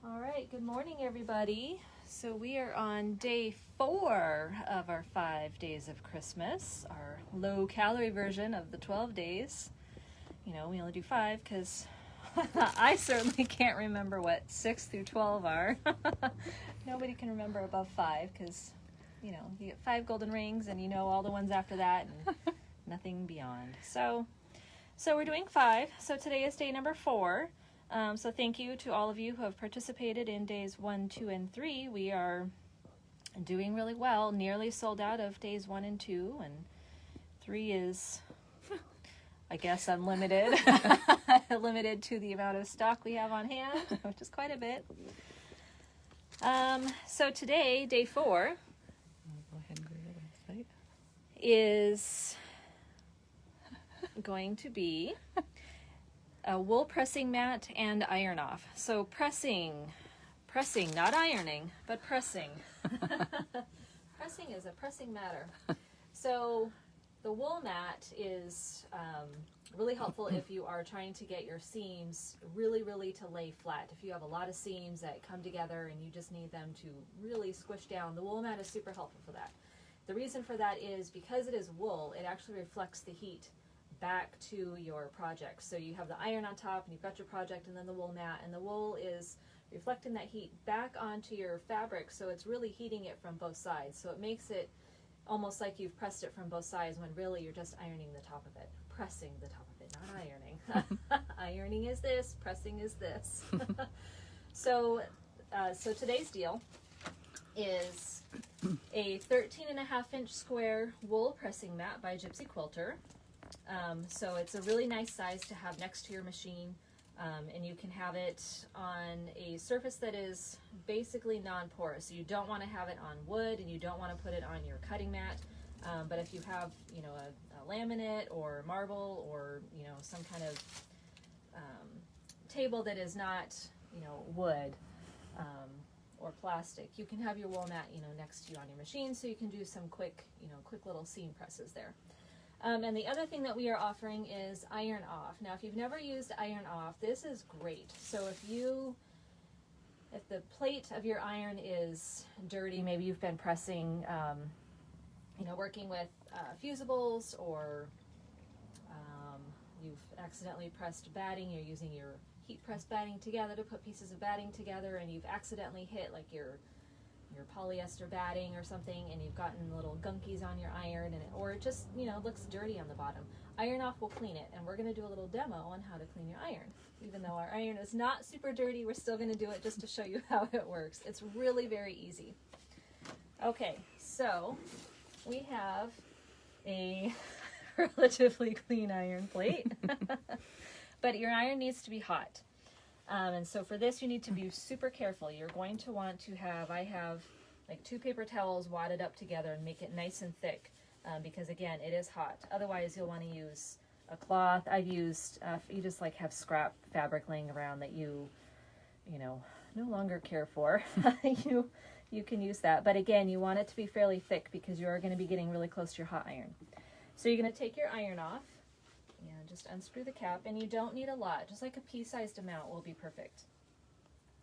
All right, good morning, everybody. So we are on day 4 of our 5 days of Christmas, our low-calorie version of the 12 days. You know, we only do 5 because I certainly can't remember what 6 through 12 are. Nobody can remember above 5 because, you know, you get 5 golden rings and you know all the ones after that and nothing beyond. So we're doing 5. So today is day number 4. So thank you to all of you who have participated in days 1, 2, and 3. We are doing really well, nearly sold out of days 1 and 2, and 3 is, I guess, unlimited, limited to the amount of stock we have on hand, which is quite a bit. So today, day 4, Go ahead and go to the website. is going to be a wool pressing mat and iron off. So pressing, not ironing, but pressing. Pressing is a pressing matter. So the wool mat is really helpful if you are trying to get your seams really to lay flat. If you have a lot of seams that come together and you just need them to really squish down, the wool mat is super helpful for that. The reason for that is because it is wool, it actually reflects the heat back to your project. So you have the iron on top and you've got your project and then the wool mat, and the wool is reflecting that heat back onto your fabric, so it's really heating it from both sides. So it makes it almost like you've pressed it from both sides when really you're just ironing the top of it. Pressing the top of it, not ironing. Ironing is this, pressing is this. So today's deal is a 13.5-inch square wool pressing mat by Gypsy Quilter. So it's a really nice size to have next to your machine, and you can have it on a surface that is basically non-porous. So you don't want to have it on wood, and you don't want to put it on your cutting mat. But if you have, you know, a laminate or marble or, you know, some kind of table that is not, you know, wood or plastic, you can have your wool mat, you know, next to you on your machine, so you can do some quick little seam presses there. And the other thing that we are offering is iron off. Now, if you've never used iron off, this is great. So if the plate of your iron is dirty, maybe you've been pressing, working with fusibles, or you've accidentally pressed batting, you're using your heat press batting together to put pieces of batting together, and you've accidentally hit like your polyester batting or something, and you've gotten little gunkies on your iron, or it just, you know, looks dirty on the bottom. Iron off will clean it, and we're going to do a little demo on how to clean your iron. Even though our iron is not super dirty, we're still going to do it just to show you how it works. It's really very easy. Okay, so we have a relatively clean iron plate, but your iron needs to be hot. And so for this, you need to be super careful. You're going to want to have, I have like 2 paper towels wadded up together and make it nice and thick, because again, it is hot. Otherwise, you'll want to use a cloth. I've used, you just like have scrap fabric laying around that you know, no longer care for. You can use that. But again, you want it to be fairly thick because you are going to be getting really close to your hot iron. So you're going to take your iron off. And just unscrew the cap, and you don't need a lot, just like a pea-sized amount will be perfect.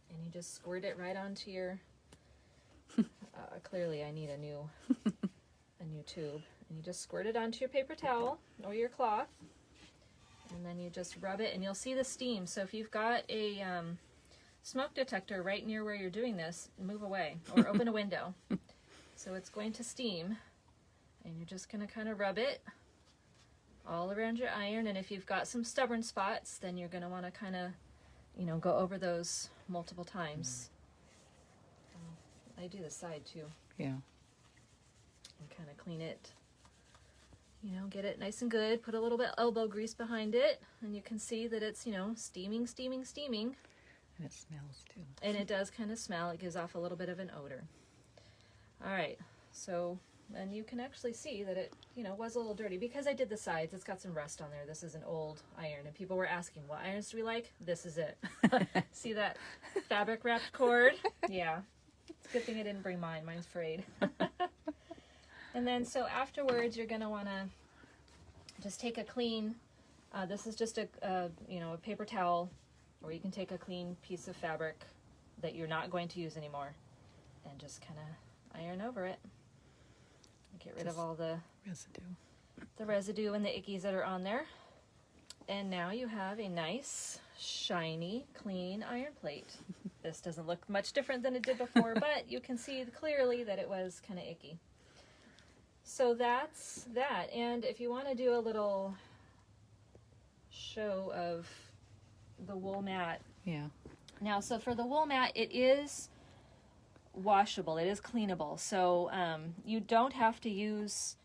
And you just squirt it right onto your, clearly I need a new tube. And you just squirt it onto your paper towel or your cloth, and then you just rub it, and you'll see the steam. So if you've got a smoke detector right near where you're doing this, move away or open a window. So it's going to steam, and you're just going to kind of rub it all around your iron. And if you've got some stubborn spots, then you're going to want to kind of, you know, go over those multiple times. I do the side too. Yeah. And kind of clean it, you know, get it nice and good. Put a little bit elbow grease behind it, and you can see that it's, you know, steaming. And it smells too. And it does kind of smell. It gives off a little bit of an odor. All right, so, and you can actually see that it, you know, was a little dirty because I did the sides. It's got some rust on there. This is an old iron, and people were asking, what irons do we like? This is it. See that fabric wrapped cord? Yeah. It's a good thing I didn't bring mine. Mine's frayed. And then, so afterwards, you're going to want to just take a clean, this is just a paper towel, or you can take a clean piece of fabric, that you're not going to use anymore, and just kind of iron over it. Get rid of all the residue and the ickies that are on there. And now you have a nice, shiny, clean iron plate. This doesn't look much different than it did before, but you can see clearly that it was kind of icky. So that's that. And if you want to do a little show of the wool mat. Yeah. Now, so for the wool mat, it is washable. It is cleanable. So you don't have to use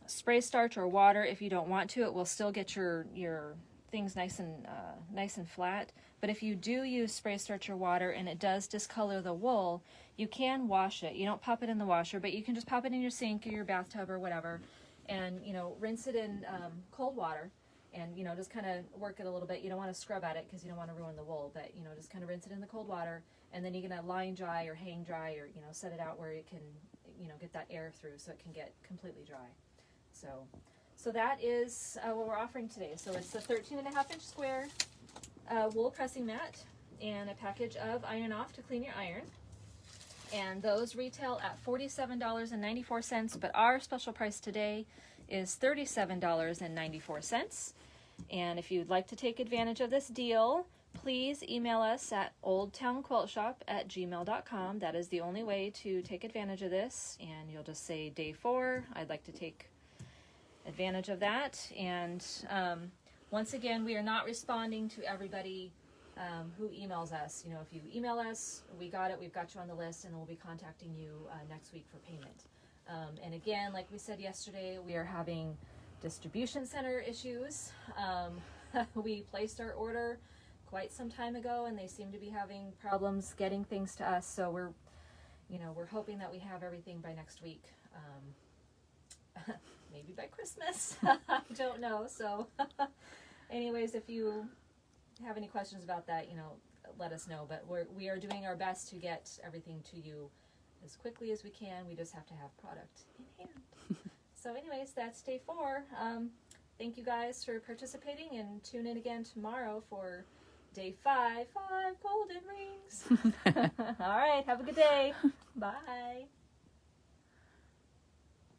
spray starch or water if you don't want to. It will still get your things nice and flat. But if you do use spray starch or water and it does discolor the wool, you can wash it. You don't pop it in the washer, but you can just pop it in your sink or your bathtub or whatever, and rinse it in cold water, and just kind of work it a little bit. You don't want to scrub at it because you don't want to ruin the wool, but just kind of rinse it in the cold water, and then you're gonna line dry or hang dry or set it out where it can get that air through so it can get completely dry. So that is what we're offering today. So it's a 13.5-inch square wool pressing mat and a package of Iron Off to clean your iron. And those retail at $47.94, but our special price today is $37.94. And if you'd like to take advantage of this deal, please email us at oldtownquiltshop@gmail.com. That is the only way to take advantage of this. And you'll just say day 4, I'd like to take advantage of that. And once again, we are not responding to everybody who emails us. If you email us, we got it, we've got you on the list, and we'll be contacting you next week for payment. And again, like we said yesterday, we are having distribution center issues. We placed our order quite some time ago, and they seem to be having problems getting things to us. So we're hoping that we have everything by next week. Maybe by Christmas. I don't know. So anyways, if you have any questions about that, let us know. But we are doing our best to get everything to you as quickly as we can. We just have to have product in hand. So anyways, that's day 4. Thank you guys for participating, and tune in again tomorrow for day 5 golden rings. All right, have a good day. Bye.